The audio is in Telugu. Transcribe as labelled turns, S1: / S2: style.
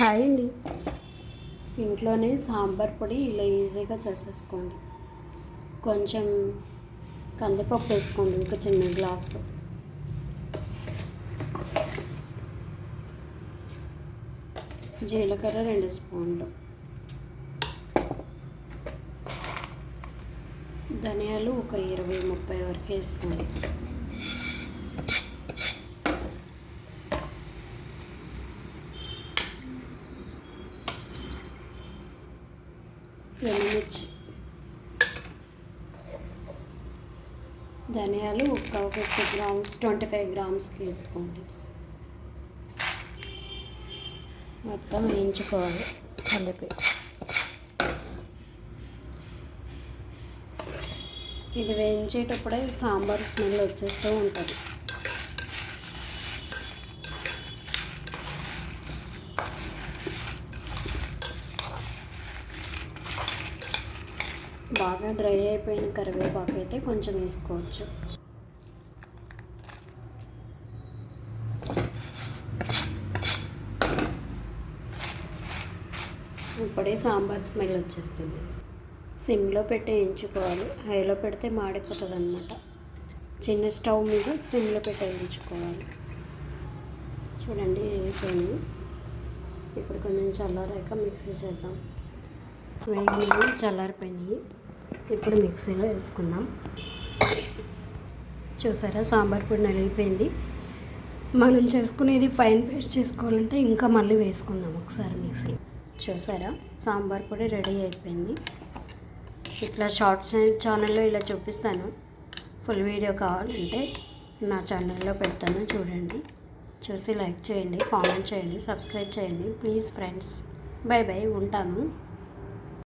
S1: హాయ్ అండి. ఇంట్లోనే సాంబార్ పొడి ఇలా ఈజీగా చేసేసుకోండి. కొంచెం కందిపప్పు వేసుకోండి, ఒక చిన్న గ్లాసు. జీలకర్ర 2 స్పూన్లు, ధనియాలు ఒక 20-30 వరకు వేసుకోండి. ఎండుమిర్చి, ధనియాలు ఒక 50 గ్రామ్స్ 25 గ్రామ్స్కి వేసుకోండి. మొత్తం వేయించుకోవాలి కలిపి. ఇది వేయించేటప్పుడే సాంబార్ స్మెల్ వచ్చేస్తూ ఉంటుంది. బాగా డ్రై అయిపోయిన కరివేపాకు అయితే కొంచెం వేసుకోవచ్చు. ఇప్పుడే సాంబార్ స్మెల్ వచ్చేస్తుంది. సిమ్లో పెట్టి వేయించుకోవాలి, హైలో పెడితే మాడిపోతుంది అన్నమాట. చిన్న స్టవ్ మీద సిమ్లో పెట్టి వేయించుకోవాలి. చూడండి అయిపోయింది. ఇప్పుడు కొంచెం చల్లారాక మిక్సీ చేద్దాం. వేగినవి చల్లారిపోయినాయి. ఇప్పుడు మిక్సీలో వేసుకుందాం. చూసారా, సాంబార్ పొడి నలిగిపోయింది. మనం చేసుకునేది ఫైన్ పేస్ట్ చేసుకోవాలంటే ఇంకా మళ్ళీ వేసుకుందాం ఒకసారి మిక్సీ. చూసారా, సాంబార్ పొడి రెడీ అయిపోయింది. ఇట్లా షార్ట్స్ ఛానల్లో ఇలా చూపిస్తాను. ఫుల్ వీడియో కావాలంటే నా ఛానల్లో పెడతాను, చూడండి. చూసి లైక్ చేయండి, కామెంట్ చేయండి, సబ్స్క్రైబ్ చేయండి ప్లీజ్ ఫ్రెండ్స్. బై బై, ఉంటాను.